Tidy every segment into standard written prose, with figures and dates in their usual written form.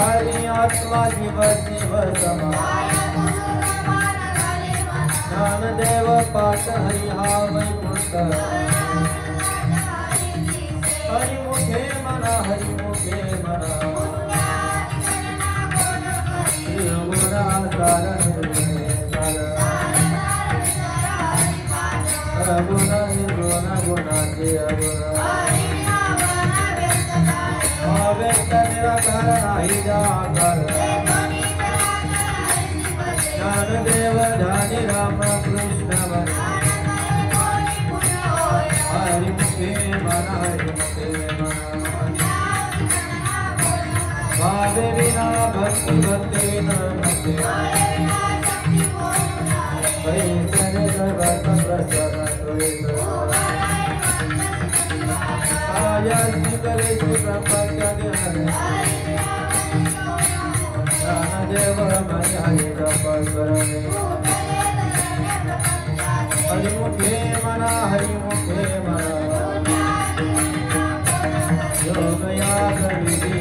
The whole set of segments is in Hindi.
हरि आत्मा जीव शिव समा ज्ञानदेव पाठ हरि हा वैकुंठ हरि मुखे मना हरि मुखे मना गुणा सार गुण निर्गुण गुणाचे व्यक्त निराकार नाही जाकार ज्ञानदेव ध्यानी राम कृष्ण हरि मुखे मना हरि मुखे मना भावे बिना भक्ति भक्ति बिना भक्ति वैसने सर्वत प्रसन्न आयाति करे प्रपंच ज्ञानदेव मणि हरि तपस्वरणे हरि मुखे मना हरि मुखे मना योग याग विधि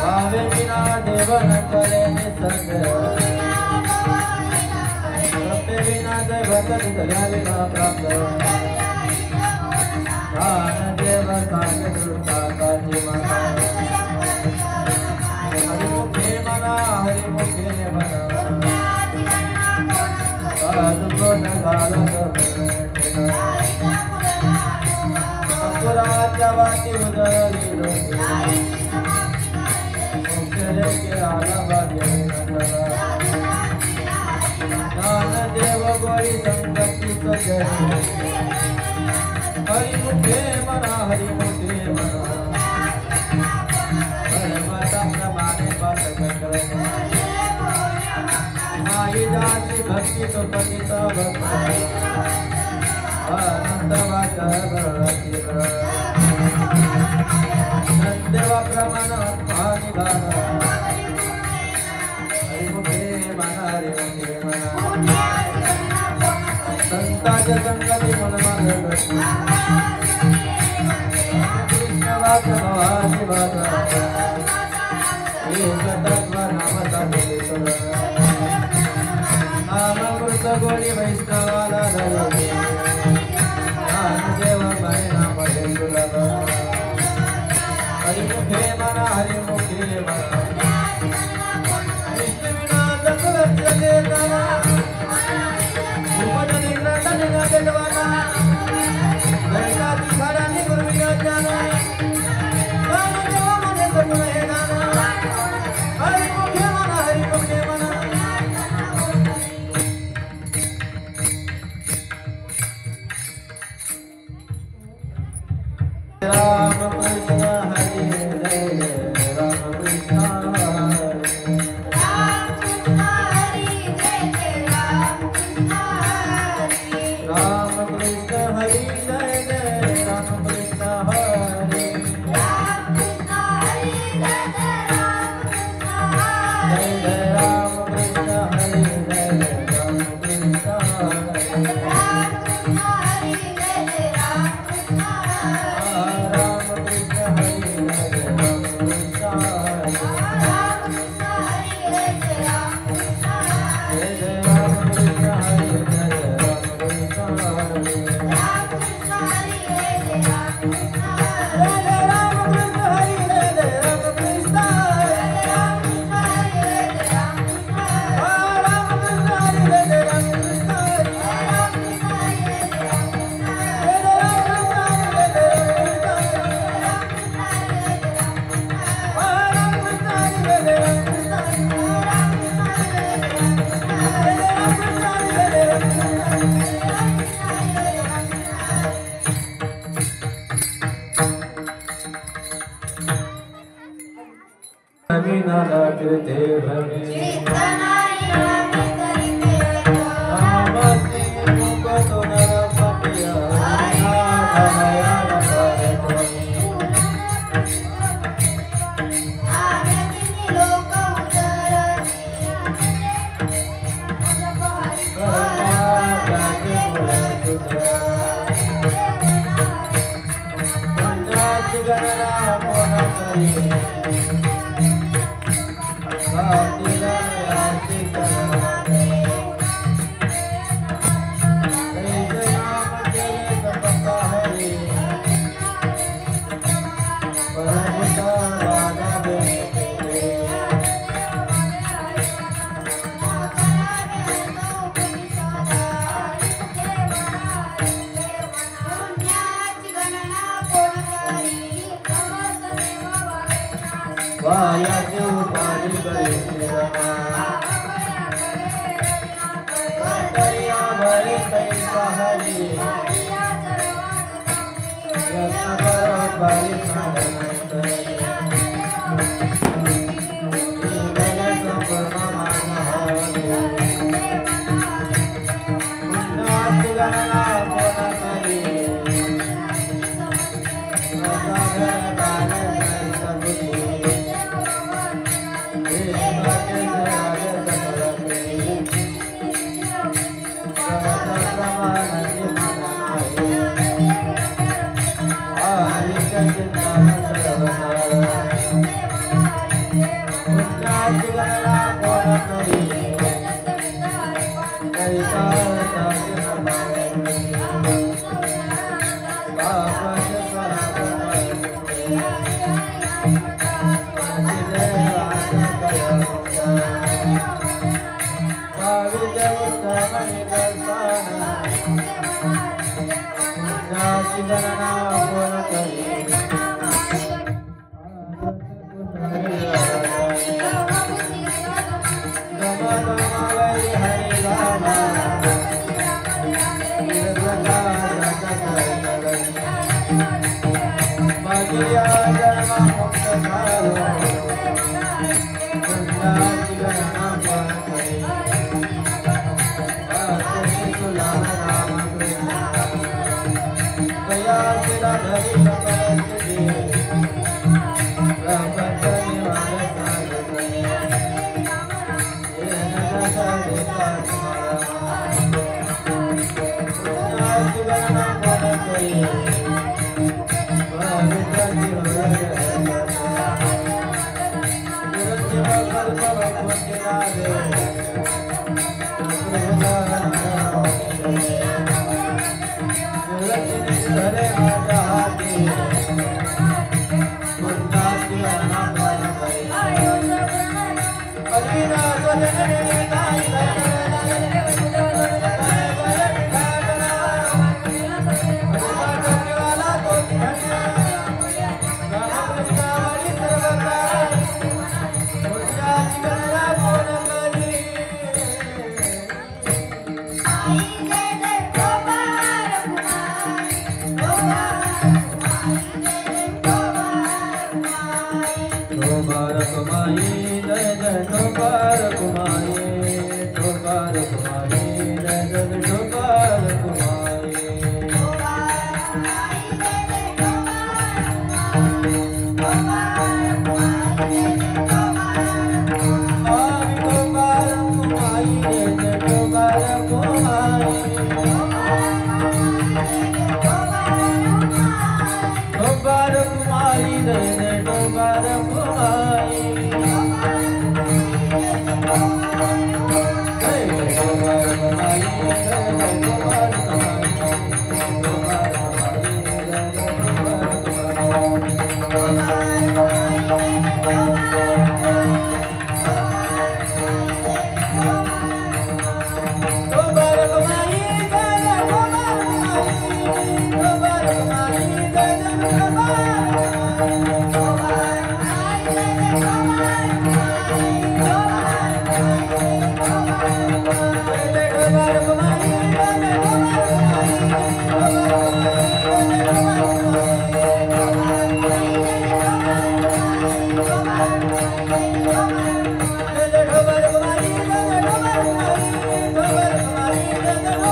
भावे बिना देव न करे निसंग बिना दैवत दया बिना प्राप्त ज्ञानदेव सागे दुर्गा का जीवन हरि मुखे मना हरि मुखे मना साधुगुण गालक पुराजवाति उदरी मुखे के आलवाद्य ज्ञानदेव गौरी संगति सजनी हरि मुखे मना हरि मुखे मना परमता प्रमाणे बात कर माई जाति भक्ति तो पतित भक्ति आनंद वाचरति नंदेव प्रमाण आत्मानिधान हरि मुखे मना हरि मुखे मना संतांच्या संगती मनमागत कृष्ण वाच भवानी वाच एक तत्व नामचा बोलितो नामकृत गोडी वैष्णवाला धरले ज्ञानदेव परिणाम देऊलग हरि मुखे मना हरि मुखे मना कृष्ण विना जगत जगेना कृते भवे चेतनाई नामी करिते नामस्ते मुकतो नरपतिया हरिनाथमया आगतिनि लोक वायाचे उपाधी करे दरिया भरे कैसा हरी यत्न करो बारी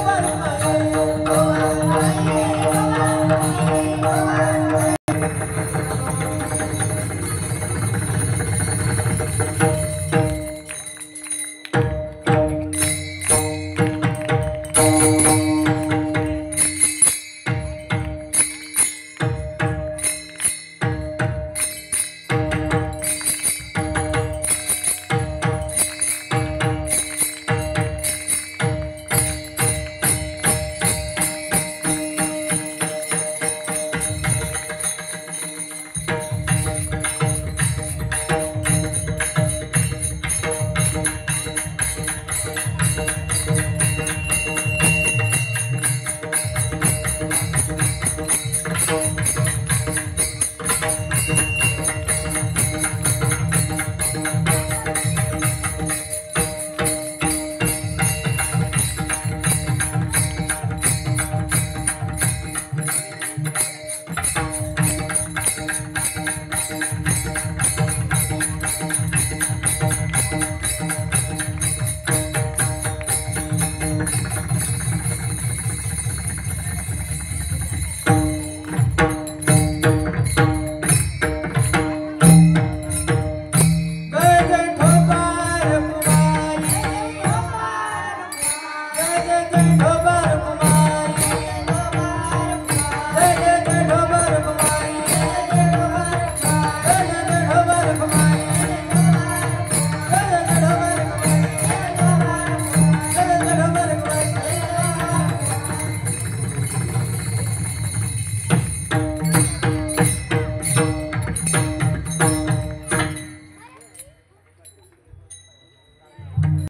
वरुण